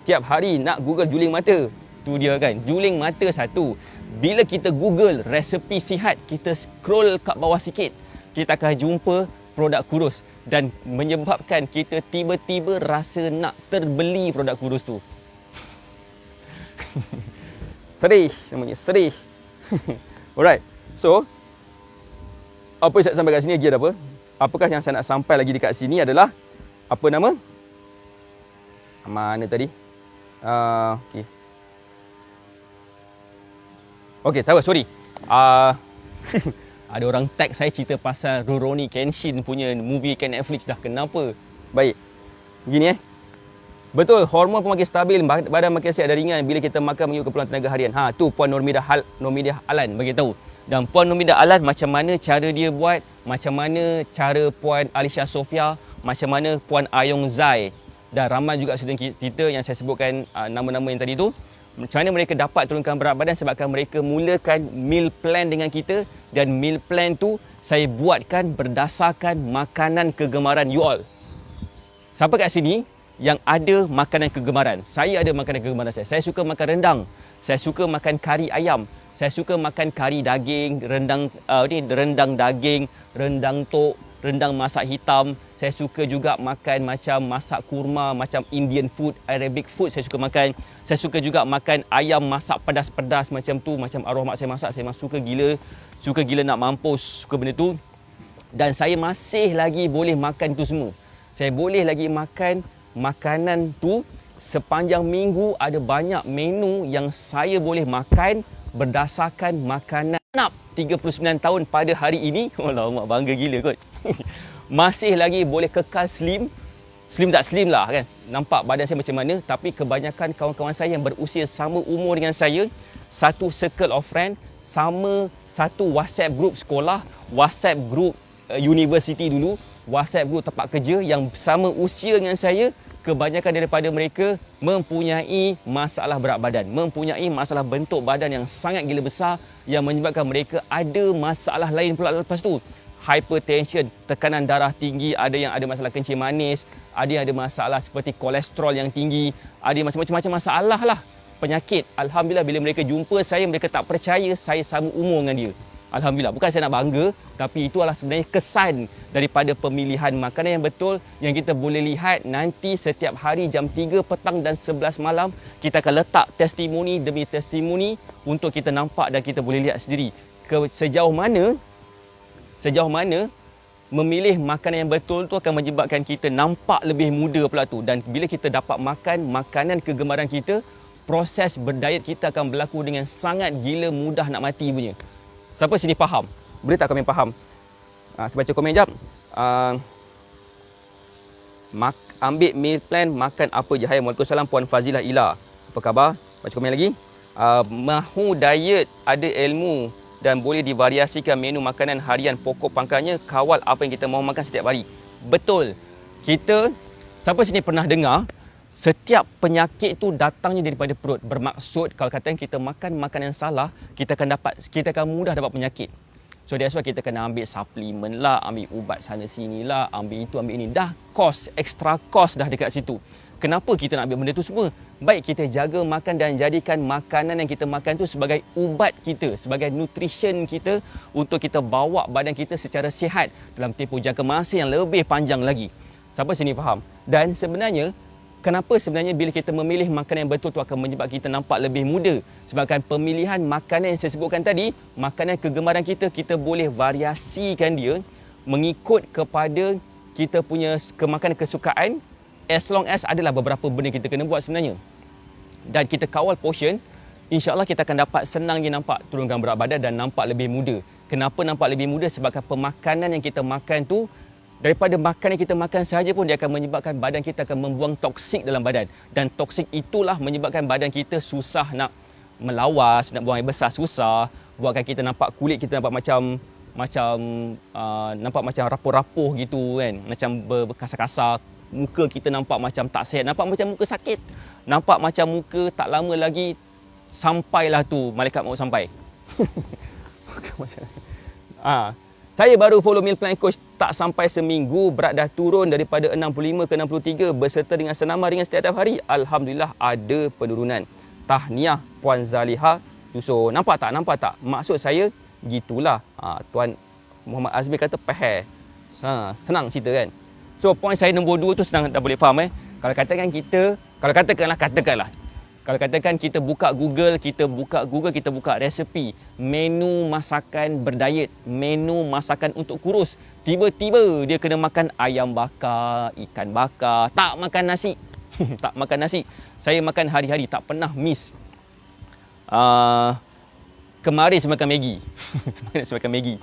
Tiap hari nak Google juling mata. Tu dia kan, juling mata satu. Bila kita Google resepi sihat, kita scroll kat bawah sikit, kita akan jumpa produk kurus dan menyebabkan kita tiba-tiba rasa nak terbeli produk kurus tu. Sedih namanya, sedih. Alright. So, apa yang saya sampai kat sini lagi ada apa? Apakah yang saya nak sampai lagi dekat sini adalah apa nama? Mana tadi? Okey, tahu, sorry. Ada orang tag saya cerita pasal Rurouni Kenshin punya movie kat Netflix dah. Kenapa? Baik. Gini betul, hormon pun makin stabil, badan makin sihat dan ringan bila kita makan mengikut keperluan tenaga harian. Tu Puan Normidah Alan bagi tahu. Dan Puan Normidah Alan macam mana cara dia buat, macam mana cara Puan Alicia Sofia, macam mana Puan Ayong Zai dan ramai juga student kita yang saya sebutkan nama-nama yang tadi tu. Macam mana mereka dapat turunkan berat badan sebabkan mereka mulakan meal plan dengan kita, dan meal plan tu saya buatkan berdasarkan makanan kegemaran you all. Siapa kat sini yang ada makanan kegemaran? Saya ada makanan kegemaran saya. Saya suka makan rendang. Saya suka makan kari ayam. Saya suka makan kari daging, rendang daging, rendang tok, rendang masak hitam. Saya suka juga makan macam masak kurma, macam Indian food, Arabic food saya suka makan. Saya suka juga makan ayam masak pedas-pedas macam tu, macam arwah mak saya masak. Saya suka gila nak mampus suka benda tu. Dan saya masih lagi boleh makan tu semua. Saya boleh lagi makan makanan tu sepanjang minggu. Ada banyak menu yang saya boleh makan berdasarkan makanan. 39 tahun pada hari ini. Alamak, bangga gila kot. Masih lagi boleh kekal slim. Slim tak slim lah kan. Nampak badan saya macam mana. Tapi kebanyakan kawan-kawan saya yang berusia sama umur dengan saya, satu circle of friend, sama satu WhatsApp group sekolah, WhatsApp group university dulu, WhatsApp group tempat kerja, yang sama usia dengan saya, kebanyakan daripada mereka mempunyai masalah berat badan, mempunyai masalah bentuk badan yang sangat gila besar, yang menyebabkan mereka ada masalah lain pula lepas tu. Hypertension, tekanan darah tinggi, ada yang ada masalah kencing manis, ada yang ada masalah seperti kolesterol yang tinggi, ada macam-macam masalah lah, penyakit. Alhamdulillah bila mereka jumpa saya, mereka tak percaya saya sama umur dengan dia. Alhamdulillah, bukan saya nak bangga, tapi itulah sebenarnya kesan daripada pemilihan makanan yang betul, yang kita boleh lihat nanti setiap hari jam 3 petang dan 11 malam. Kita akan letak testimoni demi testimoni untuk kita nampak dan kita boleh lihat sendiri sejauh mana memilih makanan yang betul tu akan menyebabkan kita nampak lebih muda pula tu. Dan bila kita dapat makan makanan kegemaran kita, proses berdiet kita akan berlaku dengan sangat gila mudah nak mati punya. Siapa sini faham? Boleh tak komen faham? Saya baca komen jap. Ambil meal plan, makan apa je. Hai, Waalaikumsalam Puan Fazilah Ila. Apa khabar? Baca komen lagi. Mahu diet, ada ilmu dan boleh divariasikan menu makanan harian pokok pangkalnya, kawal apa yang kita mahu makan setiap hari. Betul. Siapa sini pernah dengar setiap penyakit tu datangnya daripada perut? Bermaksud kalau katakan kita makan makanan yang salah, kita akan mudah dapat penyakit. So that's why kita kena ambil suplemen lah, ambil ubat sana sini lah, ambil itu, ambil ini. Dah extra cost dah dekat situ. Kenapa kita nak ambil benda tu semua? Baik kita jaga makan dan jadikan makanan yang kita makan tu sebagai ubat kita, sebagai nutrition kita untuk kita bawa badan kita secara sihat dalam tempoh jangka masa yang lebih panjang lagi. Siapa sini faham? Dan kenapa sebenarnya bila kita memilih makanan yang betul tu akan menyebabkan kita nampak lebih muda? Sebabkan pemilihan makanan yang saya sebutkan tadi, makanan kegemaran kita, kita boleh variasikan dia mengikut kepada kita punya kemakanan kesukaan, as long as adalah beberapa benda kita kena buat sebenarnya. Dan kita kawal portion InsyaAllah kita akan dapat senangnya nampak turunkan berat badan dan nampak lebih muda. Kenapa nampak lebih muda? Sebabkan pemakanan yang kita makan tu, daripada makanan yang kita makan sahaja pun dia akan menyebabkan badan kita akan membuang toksik dalam badan. Dan toksik itulah menyebabkan badan kita susah nak melawas, nak buang air besar susah, buatkan kita nampak kulit kita nampak nampak macam rapuh-rapuh gitu kan, macam berkasar-kasar, muka kita nampak macam tak sihat, nampak macam muka sakit, nampak macam muka tak lama lagi sampailah tu malaikat maut sampai. Saya baru follow meal plan coach tak sampai seminggu, berat dah turun daripada 65 ke 63 berserta dengan senaman ringan setiap hari. Alhamdulillah ada penurunan. Tahniah Puan Zaliha Yusof. Nampak tak? Maksud saya gitulah. Tuan Muhammad Azmi kata peher. Senang cerita kan. So point saya nombor 2 tu senang dah boleh faham Kalau katakan kita buka Google, kita buka resepi, menu masakan berdiet, menu masakan untuk kurus. Tiba-tiba dia kena makan ayam bakar, ikan bakar, tak makan nasi. Tak makan nasi. Saya makan hari-hari, tak pernah miss. Kemarin saya makan Maggi. Saya makan Maggi.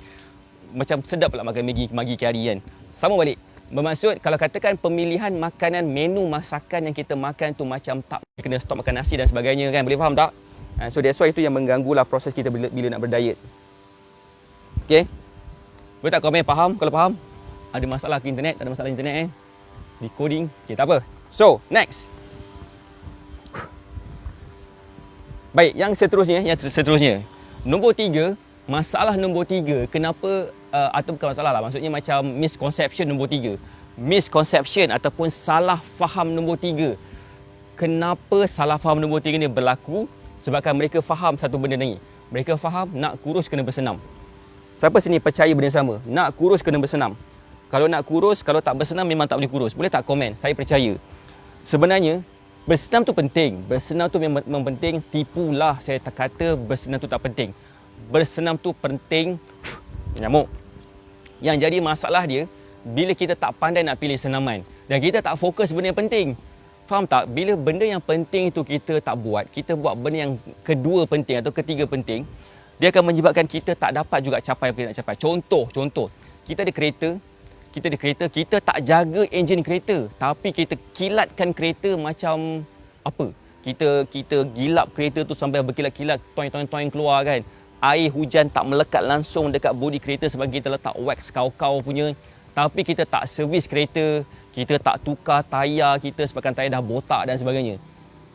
Macam sedap pula makan Maggi kari kan. Sama balik. Bermaksud kalau katakan pemilihan makanan, menu masakan yang kita makan tu macam tak, kena stop makan nasi dan sebagainya kan, boleh faham tak? So that's why itu yang mengganggulah proses kita bila nak berdiet. Okay, boleh tak komen faham? Kalau faham, ada masalah ke internet, tak ada masalah internet decoding, okay, tak apa. So next, baik, yang seterusnya nombor 3. Masalah nombor 3, kenapa atau bukan masalah lah, maksudnya macam misconception nombor 3. Misconception ataupun salah faham nombor 3. Kenapa salah faham nombor 3 ni berlaku? Sebabkan mereka faham satu benda ni. Mereka faham nak kurus kena bersenam. Siapa sini percaya benda sama? Nak kurus kena bersenam. Kalau nak kurus, kalau tak bersenam memang tak boleh kurus. Boleh tak komen? Saya percaya. Sebenarnya bersenam tu penting. Bersenam tu memang penting. Tipulah saya tak kata bersenam tu tak penting. Bersenam tu penting. Nyamuk. Yang jadi masalah dia, bila kita tak pandai nak pilih senaman dan kita tak fokus benda yang penting. Faham tak? Bila benda yang penting itu kita tak buat, kita buat benda yang kedua penting atau ketiga penting, dia akan menyebabkan kita tak dapat juga capai apa yang nak capai. Contoh, kita ada kereta, kita tak jaga enjin kereta, tapi kita kilatkan kereta macam apa? Kita gilap kereta tu sampai berkilat-kilat, toing keluar kan. Air hujan tak melekat langsung dekat bodi kereta sebab kita letak wax kau-kau punya. Tapi kita tak servis kereta, kita tak tukar tayar kita sebabkan tayar dah botak dan sebagainya.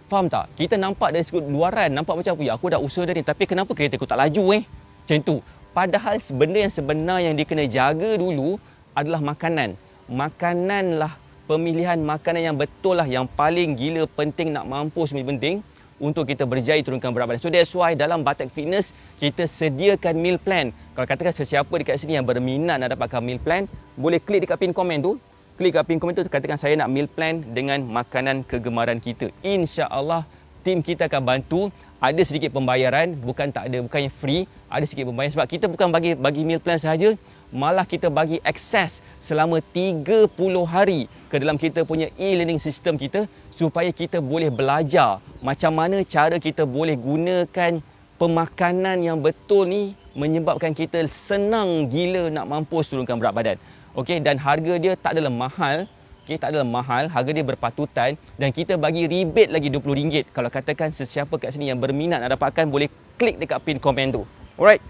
Faham tak? Kita nampak dari sudut luaran, nampak macam aku dah usaha dah ni, tapi kenapa kereta aku tak laju Macam tu. Padahal benda yang sebenar yang dia kena jaga dulu adalah makanan. Makananlah, pemilihan makanan yang betul lah yang paling gila penting, nak mampus penting untuk kita berjaya turunkan berat badan. So that's why dalam Batak Fitness kita sediakan meal plan. Kalau katakan sesiapa dekat sini yang berminat nak dapatkan meal plan, boleh klik dekat pin komen tu. Klik dekat pin komen tu, katakan saya nak meal plan dengan makanan kegemaran kita. InsyaAllah tim kita akan bantu. Ada sedikit pembayaran, bukannya free, ada sedikit pembayaran sebab kita bukan bagi meal plan sahaja, malah kita bagi akses selama 30 hari ke dalam kita punya e-learning system kita supaya kita boleh belajar macam mana cara kita boleh gunakan pemakanan yang betul ni menyebabkan kita senang gila nak mampus turunkan berat badan. Okey, dan harga dia tak adalah mahal. Okey, tak adalah mahal, harga dia berpatutan dan kita bagi rebate lagi RM20. Kalau katakan sesiapa kat sini yang berminat nak dapatkan, boleh klik dekat pin komen tu. Alright.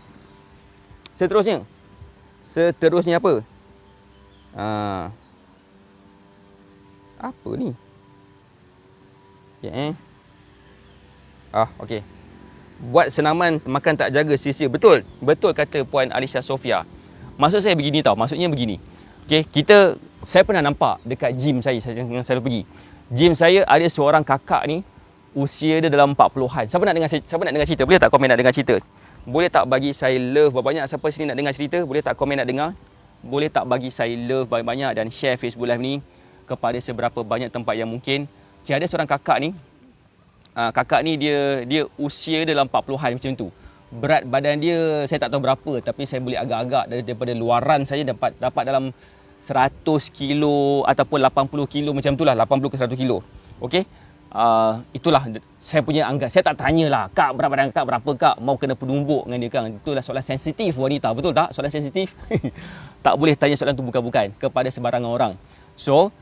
Seterusnya apa? Apa ni? Okay, okey. Buat senaman makan tak jaga sia-sia. Betul kata Puan Alisha Sofia. Maksud saya begini tau, maksudnya begini. Okey, saya pernah nampak dekat gym saya yang selalu pergi. Gym saya ada seorang kakak ni, usia dia dalam 40-an. Siapa nak dengar cerita? Boleh tak komen nak dengar cerita? Boleh tak bagi saya love banyak-banyak? Siapa sini nak dengar cerita? Boleh tak komen nak dengar? Boleh tak bagi saya love banyak-banyak dan share Facebook Live ni kepada seberapa banyak tempat yang mungkin. Okay, ada seorang kakak ni. Kakak ni dia usia dalam 40-an macam tu. Berat badan dia saya tak tahu berapa, tapi saya boleh agak-agak daripada luaran saya dapat dalam 100 kilo ataupun 80 kilo macam tu lah, 80 ke 100 kilo. Okey. itulah saya punya anggapan. Saya tak tanyalah, Kak, berat badan Kak berapa Kak, mau kena penumbuk dengan dia kan. Itulah soalan sensitif wanita, betul tak? Soalan sensitif. Tak boleh tanya soalan tu bukan-bukan kepada sebarangan orang. So,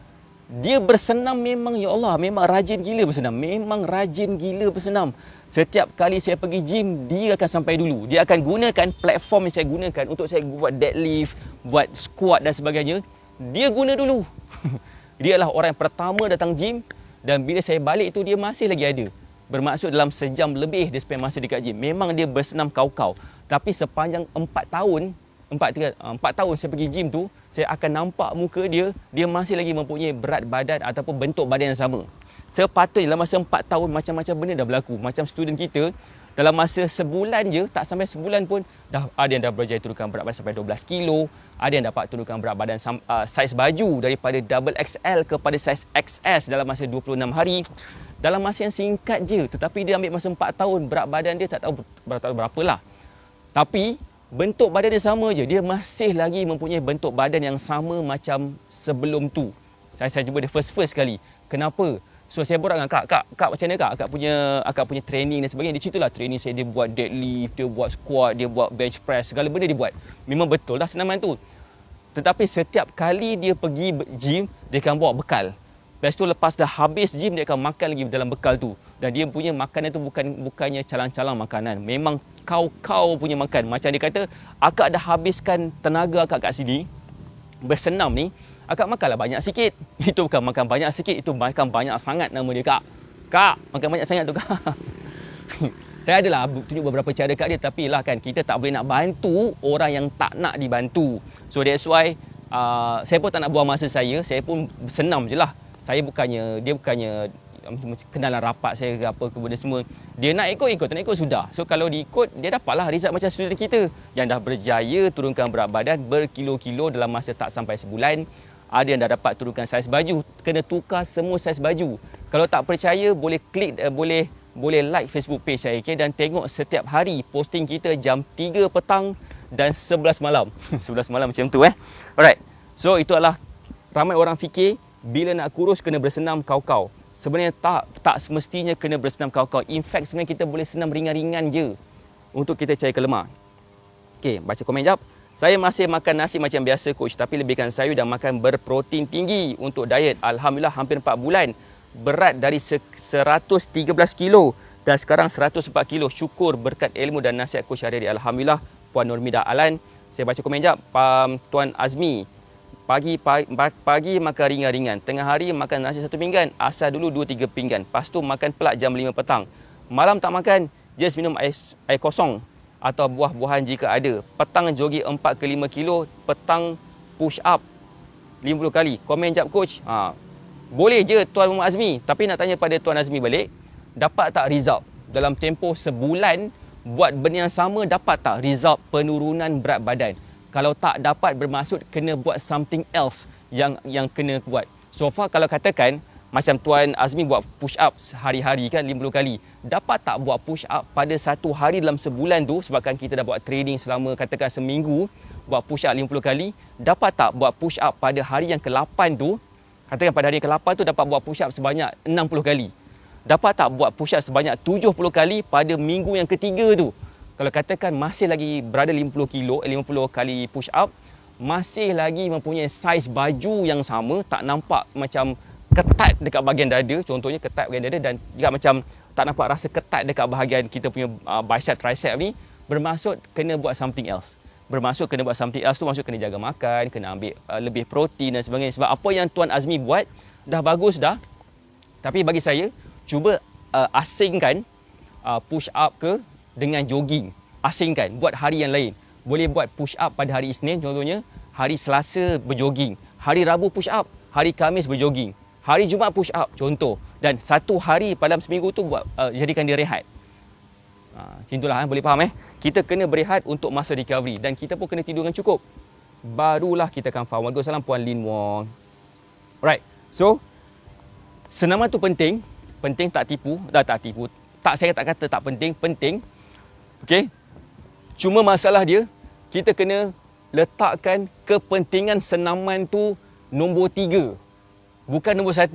dia bersenam memang, ya Allah, memang rajin gila bersenam. Memang rajin gila bersenam. Setiap kali saya pergi gym, dia akan sampai dulu. Dia akan gunakan platform yang saya gunakan untuk saya buat deadlift, buat squat dan sebagainya. Dia guna dulu. Dia adalah orang yang pertama datang gym, dan bila saya balik tu dia masih lagi ada. Bermaksud dalam sejam lebih dia spend masa dekat gym. Memang dia bersenam kau-kau. Tapi sepanjang 4 tahun saya pergi gym tu, saya akan nampak muka dia, dia masih lagi mempunyai berat badan ataupun bentuk badan yang sama. Sepatutnya dalam masa 4 tahun macam-macam benda dah berlaku. Macam student kita, dalam masa sebulan je, tak sampai sebulan pun, ada yang dah berjaya turunkan berat badan sampai 12 kilo, ada yang dapat turunkan berat badan saiz baju daripada double XL kepada saiz XS dalam masa 26 hari. Dalam masa yang singkat je, tetapi dia ambil masa 4 tahun, berat badan dia tak tahu berapa lah. Tapi bentuk badan dia sama je, dia masih lagi mempunyai bentuk badan yang sama macam sebelum tu. Saya jumpa dia first kali. Kenapa? So saya borak dengan Kak macam mana Kak punya training dan sebagainya. Dia ceritalah training saya, dia buat deadlift, dia buat squat, dia buat bench press, segala benda dia buat. Memang betul lah senaman tu. Tetapi setiap kali dia pergi gym, dia akan bawa bekal. Lepas tu lepas dah habis gym, dia akan makan lagi dalam bekal tu. Dan dia punya makanan tu bukannya calang-calang makanan. Memang kau punya makan. Macam dia kata, akak dah habiskan tenaga akak kat sini, bersenam ni, akak makanlah banyak sikit. Itu bukan makan banyak sikit, itu makan banyak sangat nama dia, Kak. Kak, makan banyak sangat tu, Kak. Saya adalah tunjuk beberapa cara kat dia, tapi lah kan, kita tak boleh nak bantu orang yang tak nak dibantu. So that's why saya pun tak nak buang masa saya pun senam je lah. Dia bukannya kenalan rapat saya ke apa ke benda semua. Dia nak ikut, tak nak ikut sudah. So kalau diikut, dia dapatlah result macam student kita yang dah berjaya turunkan berat badan berkilo-kilo dalam masa tak sampai sebulan. Ada yang dah dapat turunkan saiz baju, kena tukar semua saiz baju. Kalau tak percaya, boleh klik, boleh like Facebook page saya, okay? Dan tengok setiap hari posting kita jam 3 petang dan 11 malam. 11 malam macam tu Alright. So itu adalah ramai orang fikir bila nak kurus kena bersenam kau-kau. Sebenarnya tak semestinya kena bersenam kau-kau. In fact, sebenarnya kita boleh senam ringan-ringan je untuk kita cairkan lemak. Okey, baca komen jap. Saya masih makan nasi macam biasa coach, tapi lebihkan sayur dan makan berprotein tinggi untuk diet. Alhamdulillah hampir 4 bulan. Berat dari 113 kilo dan sekarang 104 kilo. Syukur berkat ilmu dan nasihat coach hari-hari. Alhamdulillah. Puan Nurmida Alan. Saya baca komen jap. Tuan Azmi. Pagi makan ringan-ringan. Tengah hari makan nasi 1 pinggan. Asar dulu 2-3 pinggan. Lepas tu makan pula jam 5 petang. Malam tak makan. Just minum air kosong. Atau buah-buahan jika ada. Petang jogging 4 ke 5 kilo. Petang push up 50 kali. Komen jap coach. Boleh je Tuan Muhammad Azmi. Tapi nak tanya pada Tuan Azmi balik. Dapat tak result? Dalam tempoh sebulan buat benda yang sama, dapat tak result penurunan berat badan? Kalau tak dapat, bermaksud kena buat something else yang kena buat. So far kalau katakan macam Tuan Azmi buat push up hari-hari kan 50 kali. Dapat tak buat push up pada satu hari dalam sebulan tu, sebabkan kita dah buat training selama katakan seminggu, buat push up 50 kali. Dapat tak buat push up pada hari yang ke-8 tu? Katakan pada hari yang ke-8 tu dapat buat push up sebanyak 60 kali. Dapat tak buat push up sebanyak 70 kali pada minggu yang ketiga tu? Kalau katakan masih lagi berada 50 kali push up, masih lagi mempunyai saiz baju yang sama, tak nampak macam ketat dekat bahagian dada, contohnya ketat bahagian dada, dan juga macam tak nampak rasa ketat dekat bahagian kita punya bicep tricep ni, bermaksud kena buat something else. Bermaksud kena buat something else tu maksud kena jaga makan, kena ambil lebih protein dan sebagainya. Sebab apa yang Tuan Azmi buat dah bagus dah. Tapi bagi saya, cuba asingkan push up ke dengan jogging. Asingkan, buat hari yang lain. Boleh buat push up pada hari Isnin contohnya, hari Selasa berjogging, hari Rabu push up, hari Khamis berjogging, hari Jumaat push up contoh, dan satu hari dalam seminggu tu buat jadikan dia rehat. Macam itulah, boleh faham Kita kena berehat untuk masa recovery, dan kita pun kena tidur dengan cukup. Barulah kita akan faham. Waalaikumsalam Puan Lin Wong. Alright. So senaman tu penting tak tipu. Tak, saya tak kata tak penting, penting. Okey. Cuma masalah dia, kita kena letakkan kepentingan senaman tu nombor 3. Bukan nombor 1,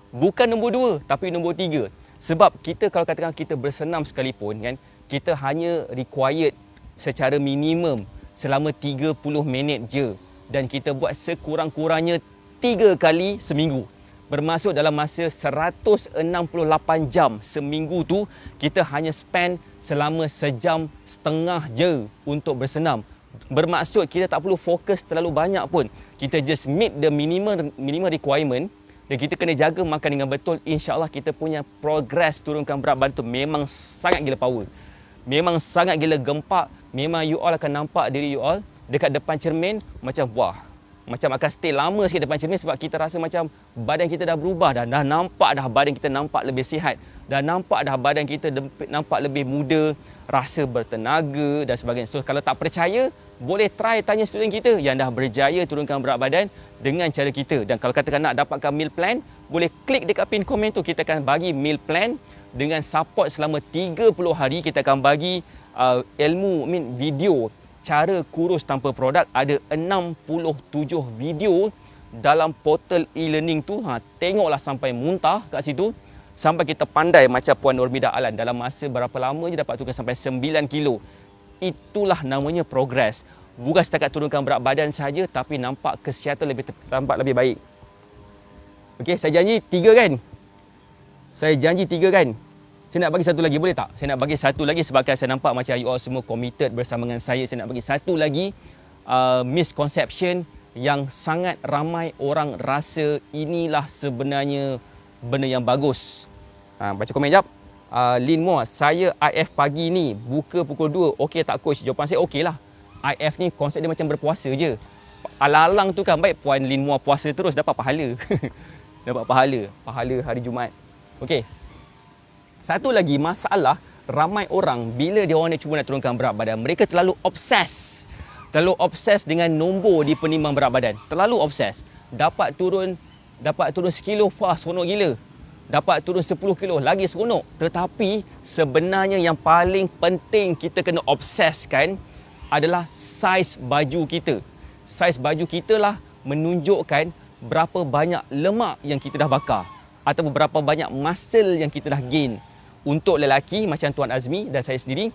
Bukan nombor 2 tapi nombor 3. Sebab kita kalau katakan kita bersenam sekalipun kan, kita hanya required secara minimum selama 30 minit je, dan kita buat sekurang-kurangnya 3 kali seminggu. Bermaksud dalam masa 168 jam seminggu tu, kita hanya spend selama sejam setengah je untuk bersenam. Bermaksud kita tak perlu fokus terlalu banyak pun. Kita just meet the minimum requirement, dan kita kena jaga makan dengan betul. InsyaAllah kita punya progress turunkan berat badan tu memang sangat gila power. Memang sangat gila gempak. Memang you all akan nampak diri you all dekat depan cermin macam wah. Macam akan stay lama sikit depan cermin, sebab kita rasa macam badan kita dah berubah dah. Dah nampak dah badan kita nampak lebih sihat. Dah nampak dah badan kita nampak lebih muda, rasa bertenaga dan sebagainya. So kalau tak percaya, boleh try tanya student kita yang dah berjaya turunkan berat badan dengan cara kita. Dan kalau katakan nak dapatkan meal plan, boleh klik dekat pin komen tu. Kita akan bagi meal plan dengan support selama 30 hari. Kita akan bagi video cara kurus tanpa produk. Ada 67 video dalam portal e-learning tu. Tengoklah sampai muntah kat situ, sampai kita pandai macam Puan Nurmida Alan. Dalam masa berapa lama je dapat turunkan sampai 9 kilo. Itulah namanya progress. Bukan setakat turunkan berat badan saja, tapi nampak kesihatan nampak lebih baik. Okey, saya janji 3 kan? Saya janji 3 kan? Saya nak bagi satu lagi, boleh tak? Saya nak bagi satu lagi sebabkan saya nampak macam you all semua committed bersama dengan saya. Saya nak bagi satu lagi misconception yang sangat ramai orang rasa inilah sebenarnya benda yang bagus. Baca komen jap. Lin Moore, saya IF pagi ni buka pukul 2. Okey tak coach? Jawapan saya okey lah. IF ni konsep dia macam berpuasa je. Alang-alang tu kan baik Puan Lin Moore puasa terus dapat pahala. Dapat pahala hari Jumaat. Okey. Satu lagi masalah, ramai orang bila dia orang cuba nak turunkan berat badan, mereka terlalu obses. Terlalu obses dengan nombor di penimbang berat badan. Terlalu obses. Dapat turun sekilo, wah seronok gila. Dapat turun 10 kilo, lagi seronok. Tetapi sebenarnya yang paling penting kita kena obseskan adalah saiz baju kita. Saiz baju kita lah menunjukkan berapa banyak lemak yang kita dah bakar atau berapa banyak muscle yang kita dah gain. Untuk lelaki macam Tuan Azmi dan saya sendiri,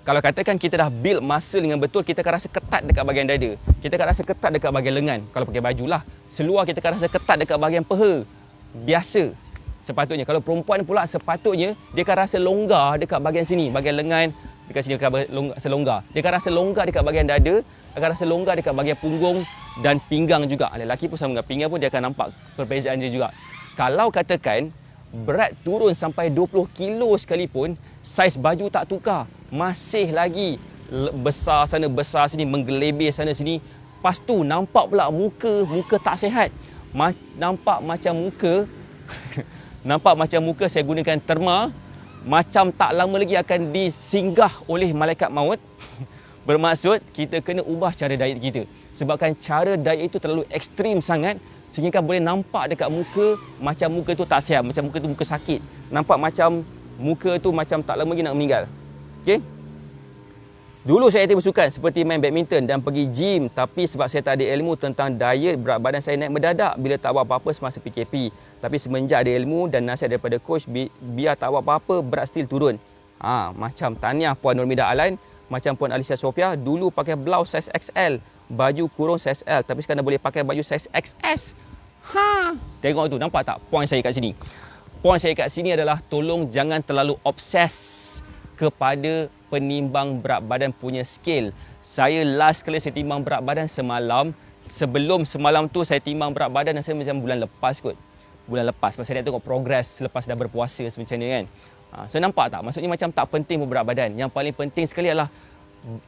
kalau katakan kita dah build muscle dengan betul, kita akan rasa ketat dekat bahagian dada. Kita akan rasa ketat dekat bahagian lengan. Kalau pakai baju lah. Seluar kita akan rasa ketat dekat bahagian peha. Biasa. Sepatutnya. Kalau perempuan pula, sepatutnya dia akan rasa longgar dekat bahagian sini. Bahagian lengan, dekat sini akan rasa longgar. Dia akan rasa longgar dekat bahagian dada, akan rasa longgar dekat bahagian punggung dan pinggang juga. Lelaki pun sama dengan pinggang pun dia akan nampak perbezaan dia juga. Kalau katakan berat turun sampai 20 kilo sekalipun, saiz baju tak tukar, masih lagi besar sana besar sini, menggelebih sana sini. Lepas tu nampak pula muka tak sihat. Nampak macam muka nampak macam muka saya gunakan terma, macam tak lama lagi akan disinggah oleh malaikat maut. Bermaksud kita kena ubah cara diet kita. Sebabkan cara diet itu terlalu ekstrim sangat, sehingga boleh nampak dekat muka macam muka tu tak sihat, macam muka tu muka sakit. Nampak macam muka tu macam tak lama lagi nak meninggal. Okey? Dulu saya aktif bersukan seperti main badminton dan pergi gym, tapi sebab saya tak ada ilmu tentang diet, berat badan saya naik mendadak bila tak buat apa-apa semasa PKP. Tapi semenjak ada ilmu dan nasihat daripada coach, biar tak buat apa-apa, berat still turun. Macam tahniah Puan Nurmida Alan, macam Puan Alicia Sofia, dulu pakai blouse size XL, baju kurung size L, tapi sekarang boleh pakai baju size XS. Tengok tu, nampak tak point saya kat sini? Point saya kat sini adalah tolong jangan terlalu obses kepada penimbang berat badan punya scale. Saya last kali saya timbang berat badan semalam. Sebelum semalam tu saya timbang berat badan dan saya macam bulan lepas kot. Bulan lepas. Pasal saya nak tengok progress selepas dah berpuasa macam ni kan. So nampak tak? Maksudnya macam tak penting pun berat badan. Yang paling penting sekali adalah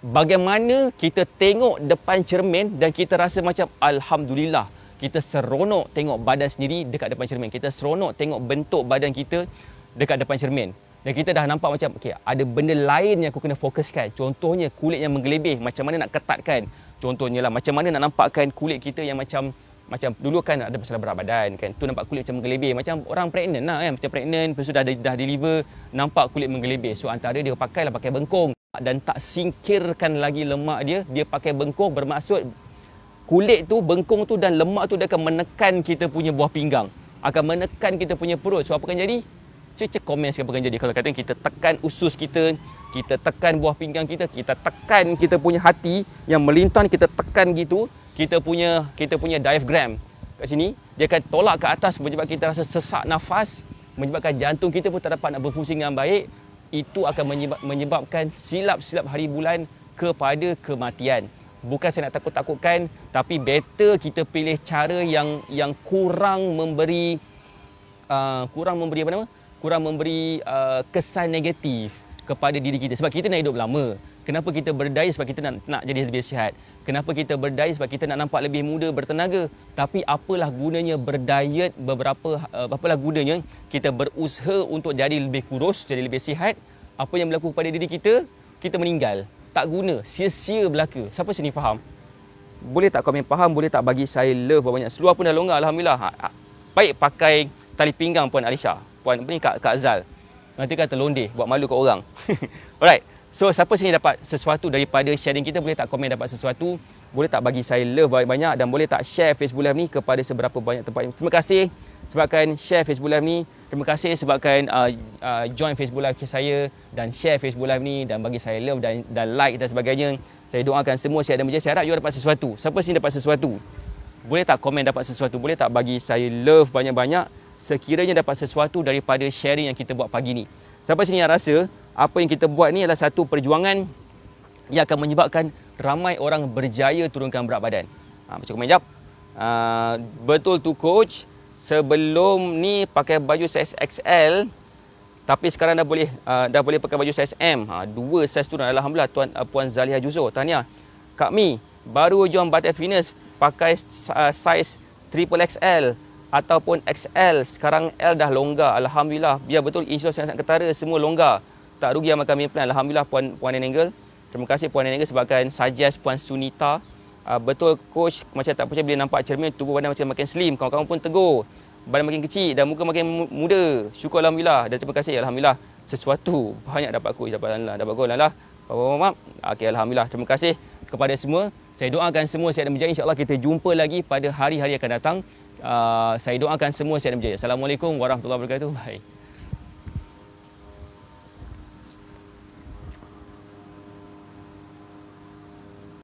bagaimana kita tengok depan cermin dan kita rasa macam alhamdulillah. Kita seronok tengok badan sendiri dekat depan cermin. Kita seronok tengok bentuk badan kita dekat depan cermin. Dan kita dah nampak macam okay, ada benda lain yang aku kena fokuskan. Contohnya kulit yang menggelebih, macam mana nak ketatkan. Contohnya lah macam mana nak nampakkan kulit kita yang macam dulu kan ada masalah berat badan kan. Tu nampak kulit macam menggelebih, macam orang pregnant lah kan. Macam pregnant, lepas tu dah deliver, nampak kulit menggelebih. So antara dia pakai bengkong dan tak singkirkan lagi lemak dia pakai bengkong, bermaksud kulit tu, bengkong tu dan lemak tu dia akan menekan kita punya buah pinggang. akan menekan kita punya perut. So apa akan jadi? Cek komen apa akan jadi. Kalau kata kita tekan usus kita, kita tekan buah pinggang kita, kita tekan kita punya hati yang melintang, kita tekan gitu, kita punya diaphragm kat sini, dia akan tolak ke atas menyebabkan kita rasa sesak nafas, menyebabkan jantung kita pun tak dapat nak berfungsi dengan baik. Itu akan menyebabkan silap-silap hari bulan kepada kematian. Bukan saya nak takut-takutkan, tapi better kita pilih cara yang kurang memberi kesan negatif kepada diri kita. Sebab kita nak hidup lama. Kenapa kita berdaya? Sebab kita nak jadi lebih sihat. Kenapa kita berdaya? Sebab kita nak nampak lebih muda, bertenaga. Tapi apalah gunanya berdiet apalah gunanya kita berusaha untuk jadi lebih kurus, jadi lebih sihat. Apa yang berlaku kepada diri kita? Kita meninggal. Tak guna, sia-sia belaka. Siapa sini faham? Boleh tak komen faham? Boleh tak bagi saya love banyak? Seluar pun dah longgar, alhamdulillah. Baik pakai tali pinggang Puan Alisha. Puan apa ni Kak Zal. Nanti kan terlondeh buat malu kat orang. Alright. So siapa sini dapat sesuatu daripada sharing kita, boleh tak komen dapat sesuatu? Boleh tak bagi saya love banyak-banyak dan boleh tak share Facebook Live ni kepada seberapa banyak tempat. Terima kasih sebabkan share Facebook Live ni. Terima kasih sebabkan join Facebook Live saya dan share Facebook Live ni dan bagi saya love dan like dan sebagainya. Saya doakan semua sihat dan berjaya. Saya harap you dapat sesuatu. Siapa sini dapat sesuatu? Boleh tak komen dapat sesuatu? Boleh tak bagi saya love banyak-banyak sekiranya dapat sesuatu daripada sharing yang kita buat pagi ni? Siapa sini yang rasa apa yang kita buat ni adalah satu perjuangan yang akan menyebabkan ramai orang berjaya turunkan berat badan? Macam komen jap. Betul tu coach. Sebelum ni pakai baju saiz XL, tapi sekarang dah boleh pakai baju saiz M. Dua saiz tu alhamdulillah Puan Zaliha Juzur. Tahniah. Kak Mi baru join Batik Fitness pakai saiz triple XL ataupun XL. Sekarang L dah longgar. Alhamdulillah. Biar betul insurans yang ketara semua longgar. Tak rugi amal kami plan. Alhamdulillah Puan Nenengel. Terima kasih Puan Nenengel sebabkan suggest Puan Sunita. Betul coach, macam tak percaya bila nampak cermin tubuh badan macam makin slim. Kawan-kawan pun tegur. Badan makin kecil dan muka makin muda. Syukur alhamdulillah dan terima kasih alhamdulillah. Sesuatu banyak dapat coach, dapat alhamdulillah, dapat gol alhamdulillah. Okey alhamdulillah. Terima kasih kepada semua. Saya doakan semua sihat dan berjaya. Insya-Allah kita jumpa lagi pada hari-hari akan datang. Saya doakan semua sihat dan berjaya. Assalamualaikum warahmatullahi wabarakatuh. Bye.